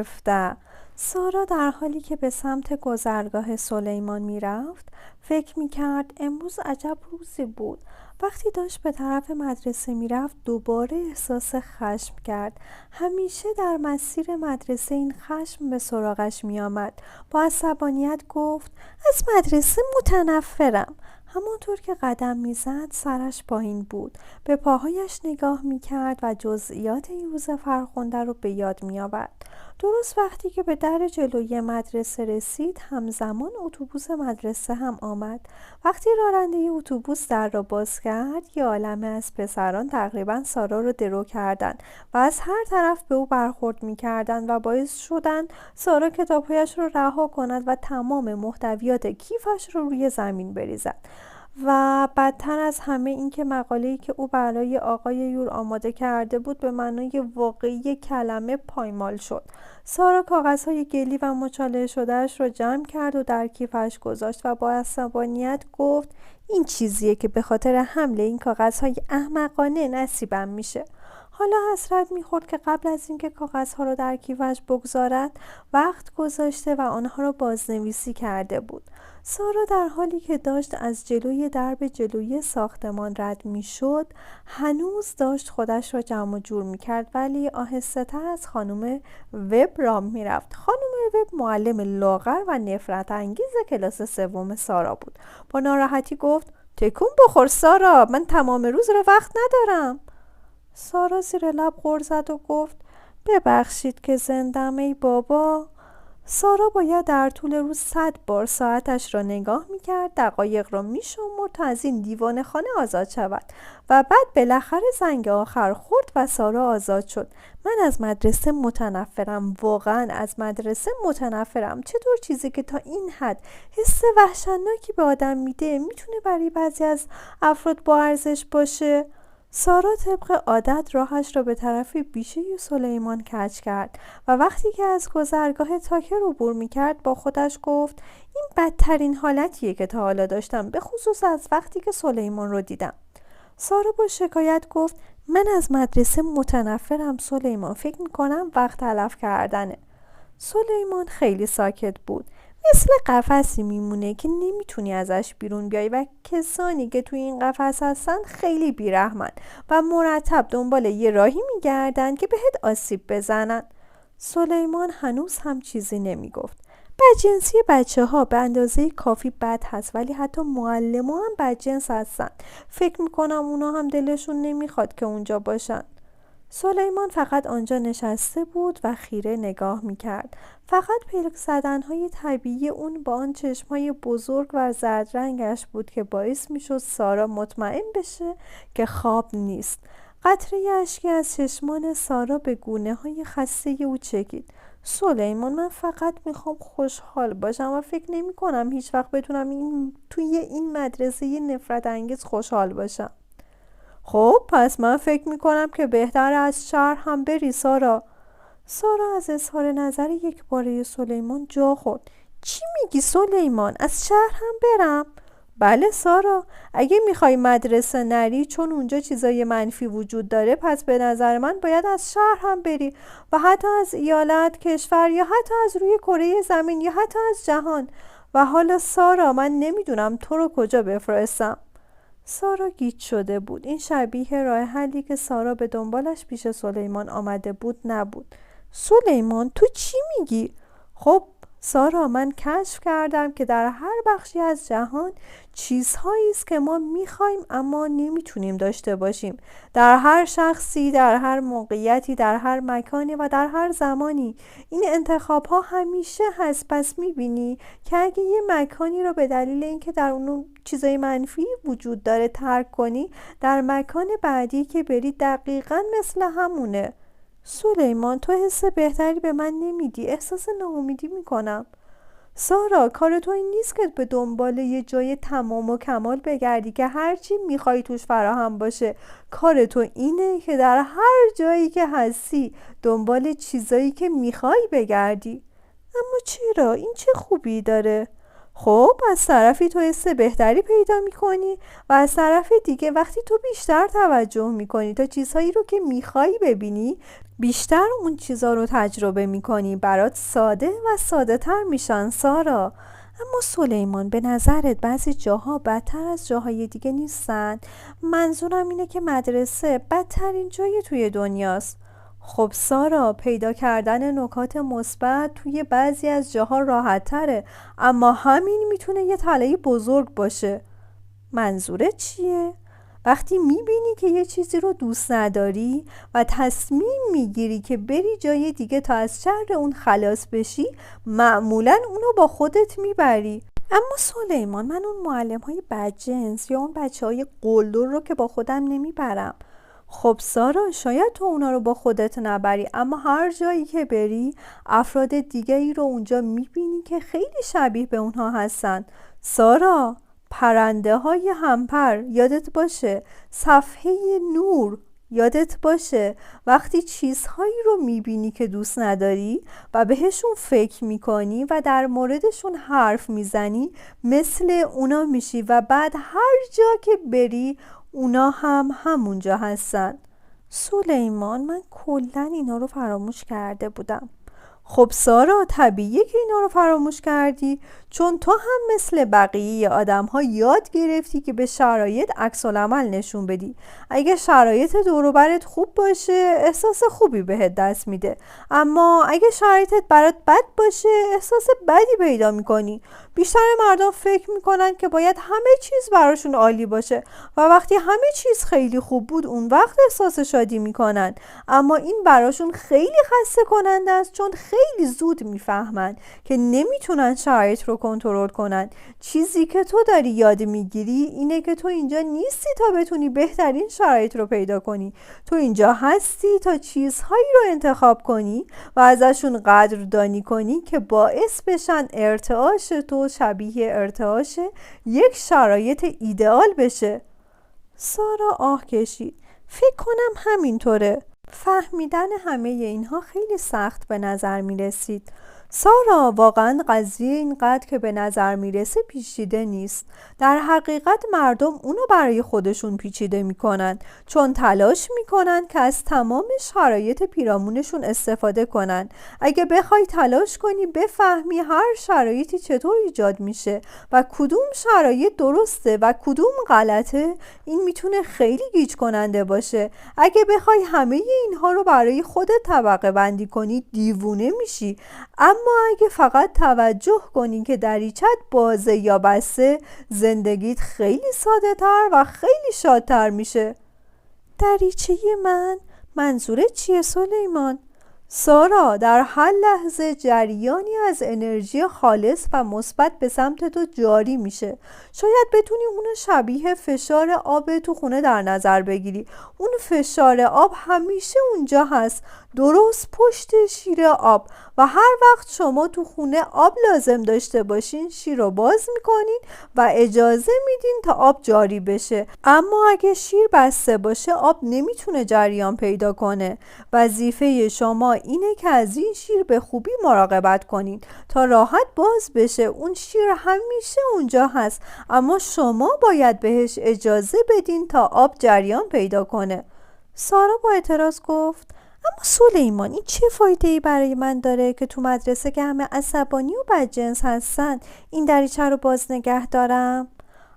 17. سارا در حالی که به سمت گذرگاه سلیمان می رفت فکر می کرد امروز عجب روزی بود. وقتی داشت به طرف مدرسه می رفت دوباره احساس خشم کرد. همیشه در مسیر مدرسه این خشم به سراغش می آمد. با عصبانیت گفت از مدرسه متنفرم. همانطور که قدم میزد سرش پایین بود. به پاهایش نگاه میکرد و جزئیات این روز فرخنده رو به یاد میآورد. درست وقتی که به در جلوی مدرسه رسید همزمان اتوبوس مدرسه هم آمد. وقتی راننده اتوبوس در را باز کرد یه عالمه از پسران تقریبا سارا رو درو کردند و از هر طرف به او برخورد میکردند و باعث شدند سارا کتابهایش رو رها کند و تمام محتویات کیفش رو روی زمین بریزد. و بدتر از همه این که مقاله‌ای که او برای آقای یور آماده کرده بود به معنای واقعی کلمه پایمال شد. سارا کاغذهای گلی و مچاله شدهش را جمع کرد و در کیفش گذاشت و با عصبانیت گفت این چیزیه که به خاطر حمل این کاغذهای احمقانه نصیبم میشه. حالا حسرت میخورد که قبل از اینکه کاغذها را در کیفش بگذارد وقت گذاشته و آنها را بازنویسی کرده بود. سارا در حالی که داشت از جلوی درب جلوی ساختمان رد میشد هنوز داشت خودش را جمع و جور میکرد ولی آهسته تر از خانم وب راه میرفت. خانم وب معلم لاغر و نفرت انگیز کلاس سوم سارا بود. با ناراحتی گفت تکون بخور سارا، من تمام روز را وقت ندارم. سارا زیر لب غر زد و گفت ببخشید که زندم ای بابا. سارا باید در طول روز 100 بار ساعتش را نگاه میکرد، دقایق را میشمرد تا از این دیوانه خانه آزاد شود و بعد بالاخره زنگ آخر خورد و سارا آزاد شد. من از مدرسه متنفرم، واقعا از مدرسه متنفرم. چطور چیزی که تا این حد حس وحشتناکی به آدم میده میتونه برای بعضی از افراد با ارزش باشه؟ سارا طبق عادت راهش را به طرف بیشه سلیمان کج کرد و وقتی که از گذرگاه تاکر عبور می‌کرد با خودش گفت این بدترین حالتیه که تا حالا داشتم، به خصوص از وقتی که سلیمان رو دیدم. سارا با شکایت گفت من از مدرسه متنفرم سلیمان، فکر می‌کنم وقت تلف کردنه. سلیمان خیلی ساکت بود. مثل قفسی میمونه که نمیتونی ازش بیرون بیای و کسانی که توی این قفس هستن خیلی بیرحمن و مرتب دنبال یه راهی میگردن که بهت آسیب بزنن. سلیمان هنوز هم چیزی نمیگفت. بدجنسی بچه ها به اندازه کافی بد هست ولی حتی معلم ها هم بدجنس هستن. فکر میکنم اونا هم دلشون نمیخواد که اونجا باشن. سلیمان فقط آنجا نشسته بود و خیره نگاه میکرد. فقط پلک زدنهای طبیعی اون با آن چشمهای بزرگ و زرد رنگش بود که باعث میشد سارا مطمئن بشه که خواب نیست. قطره اشکی از چشمان سارا به گونه های خسته او چکید. سلیمان من فقط میخوام خوشحال باشم و فکر نمی کنم هیچ وقت بتونم توی این مدرسه نفرت انگیز خوشحال باشم. خب پس من فکر میکنم که بهتر از شهر هم بری سارا. سارا از اظهار نظر یک باره سلیمان جا خورد. چی میگی سلیمان؟ از شهر هم برم؟ بله سارا، اگه میخوای مدرسه نری چون اونجا چیزای منفی وجود داره پس به نظر من باید از شهر هم بری و حتی از ایالت، کشور یا حتی از روی کره زمین یا حتی از جهان. و حالا سارا من نمیدونم تو رو کجا بفرستم. سارا گیج شده بود. این شبیه راه حلی که سارا به دنبالش پیش سلیمان آمده بود نبود. سلیمان تو چی میگی؟ خب سارا من کشف کردم که در هر بخشی از جهان چیزهایی است که ما میخوایم اما نمیتونیم داشته باشیم. در هر شخصی، در هر موقعیتی، در هر مکانی و در هر زمانی. این انتخاب ها همیشه هست. پس میبینی که اگه یه مکانی رو به دلیل اینکه در اون چیزای منفی وجود داره ترک کنی، در مکان بعدی که بری دقیقاً مثل همونه. سلیمان تو حس بهتری به من نمیدی، احساس ناامیدی میکنم. سارا کار تو این نیست که به دنبال یه جای تمام و کمال بگردی که هرچی میخوای توش فراهم باشه. کار تو اینه که در هر جایی که هستی دنبال چیزایی که میخوای بگردی. اما چرا؟ این چه خوبی داره؟ خب از طرفی تو حس بهتری پیدا میکنی و از طرف دیگه وقتی تو بیشتر توجه میکنی تا چیزهایی رو که میخوایی ببینی، بیشتر اون چیزها رو تجربه میکنی، برات ساده و ساده تر میشن سارا. اما سلیمان، به نظرت بعضی جاها بدتر از جاهای دیگه نیستن؟ منظورم اینه که مدرسه بدترین جای توی دنیاست. خب سارا، پیدا کردن نکات مثبت توی بعضی از جاها راحت تره، اما همین میتونه یه تله بزرگ باشه. منظورت چیه؟ وقتی میبینی که یه چیزی رو دوست نداری و تصمیم میگیری که بری جای دیگه تا از شر اون خلاص بشی، معمولاً اونو با خودت میبری. اما سلیمان، من اون معلم های بدجنس یا اون بچه های قلدر رو که با خودم نمیبرم. خب سارا، شاید تو اونا رو با خودت نبری، اما هر جایی که بری افراد دیگه ای رو اونجا میبینی که خیلی شبیه به اونها هستن. سارا، پرنده های همپر یادت باشه، صفحه نور یادت باشه. وقتی چیزهایی رو میبینی که دوست نداری و بهشون فکر میکنی و در موردشون حرف میزنی، مثل اونا میشی و بعد هر جا که بری اونا هم همونجا هستن. سلیمان، من کلن اینا رو فراموش کرده بودم. خب سارا، طبیعیه که اینا رو فراموش کردی، چون تو هم مثل بقیه آدم ها یاد گرفتی که به شرایط عکس العمل نشون بدی. اگه شرایط دور و برت خوب باشه احساس خوبی بهت دست میده، اما اگه شرایطت برات بد باشه احساس بدی پیدا میکنی. بیشتر مردم فکر میکنن که باید همه چیز براشون عالی باشه و وقتی همه چیز خیلی خوب بود اون وقت احساس شادی میکنن، اما این براشون خیلی خسته کننده است، چون خیلی زود میفهمن که نمیتونن شرایط رو کنترل کنن. چیزی که تو داری یاد میگیری اینه که تو اینجا نیستی تا بتونی بهترین شرایط رو پیدا کنی. تو اینجا هستی تا چیزهایی رو انتخاب کنی و ازشون قدردانی کنی که باعث بشن ارتعاش تو شبیه ارتعاش یک شرایط ایدئال بشه. سارا آه کشید. فکر کنم همینطوره. فهمیدن همه اینها خیلی سخت به نظر می رسید. سارا، واقعا قضیه اینقدر که به نظر میرسه پیچیده نیست. در حقیقت مردم اونو برای خودشون پیچیده میکنن، چون تلاش میکنن که از تمام شرایط پیرامونشون استفاده کنن. اگه بخوای تلاش کنی بفهمی هر شرایطی چطور ایجاد میشه و کدوم شرایط درسته و کدوم غلطه، این میتونه خیلی گیج کننده باشه. اگه بخوای همه اینها رو برای خودت طبقه بندی کنی دیوونه میشی. اما اگه فقط توجه کنی که دریچت بازه یا بسته، زندگیت خیلی ساده تر و خیلی شادتر میشه. دریچه من؟ منظورت چیه سلیمان؟ سارا، در هر لحظه جریانی از انرژی خالص و مثبت به سمت تو جاری میشه. شاید بتونی اونو شبیه فشار آب تو خونه در نظر بگیری. اون فشار آب همیشه اونجا هست، درست پشت شیر آب، و هر وقت شما تو خونه آب لازم داشته باشین شیر رو باز میکنین و اجازه میدین تا آب جاری بشه. اما اگه شیر بسته باشه آب نمیتونه جریان پیدا کنه. وظیفه شما اینه که از این شیر به خوبی مراقبت کنین تا راحت باز بشه. اون شیر همیشه اونجا هست، اما شما باید بهش اجازه بدین تا آب جریان پیدا کنه. سارا با اعتراض گفت: اما سلیمان، این چه فایده‌ای برای من داره که تو مدرسه که همه عصبانی و بدجنس هستن این دریچه رو باز نگه دارم؟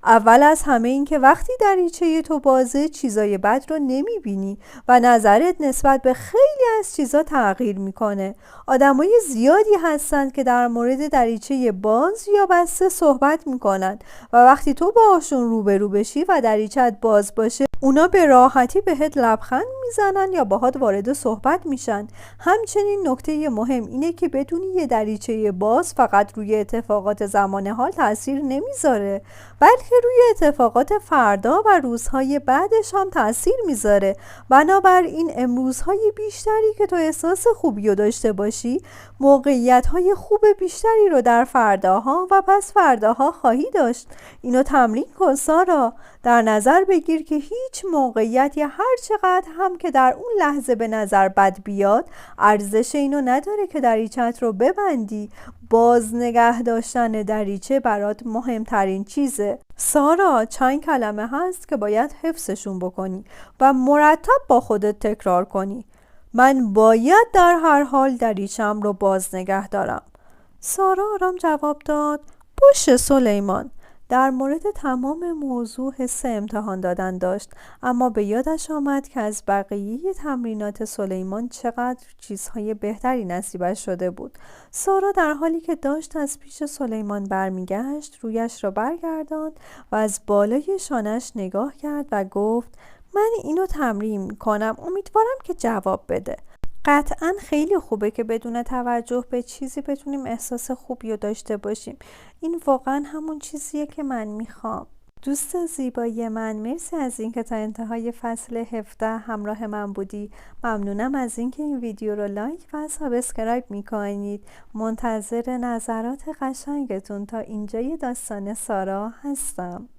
اول از همه این که وقتی دریچه تو بازه چیزای بد رو نمیبینی و نظرت نسبت به خیلی از چیزا تغییر میکنه. آدمای زیادی هستن که در مورد دریچه باز یا بسته صحبت میکنن و وقتی تو باهاشون روبرو بشی و دریچت باز باشه اونا به راحتی بهت لبخند میزنن یا باهات وارد صحبت میشن. همچنین نکته مهم اینه که بدونی یه دریچه باز فقط روی اتفاقات زمان حال تاثیر نمیذاره، بلکه روی اتفاقات فردا و روزهای بعدش هم تاثیر میذاره. بنابراین امروزهای بیشتری که تو احساس خوبی رو داشته باشی، موقعیت‌های خوب بیشتری رو در فرداها و پس فرداها خواهی داشت. اینو تمرین کن سارا. در نظر بگیر که هیچ هیچ موقعیتی هر چقدر هم که در اون لحظه به نظر بد بیاد ارزش اینو نداره که دریچت رو ببندی. باز نگه داشتن دریچه برات مهمترین چیزه. سارا، چند کلمه هست که باید حفظشون بکنی و مرتب با خودت تکرار کنی. من باید در هر حال دریچم رو باز نگه دارم. سارا آرام جواب داد: باشه سلیمان. در مورد تمام موضوع حس امتحان دادن داشت، اما به یادش آمد که از بقیه تمرینات سلیمان چقدر چیزهای بهتری نصیبش شده بود. سارا در حالی که داشت از پیش سلیمان برمیگشت رویش را برگرداند و از بالای شانش نگاه کرد و گفت: من اینو تمرین میکنم، امیدوارم که جواب بده. قطعاً خیلی خوبه که بدون توجه به چیزی بتونیم احساس خوبی رو داشته باشیم. این واقعاً همون چیزیه که من میخوام. دوست زیبایی من، مرسی از اینکه تا انتهای فصل 17 همراه من بودی. ممنونم از اینکه این ویدیو رو لایک و سابسکرایب میکنید. منتظر نظرات قشنگتون تا اینجای داستان سارا هستم.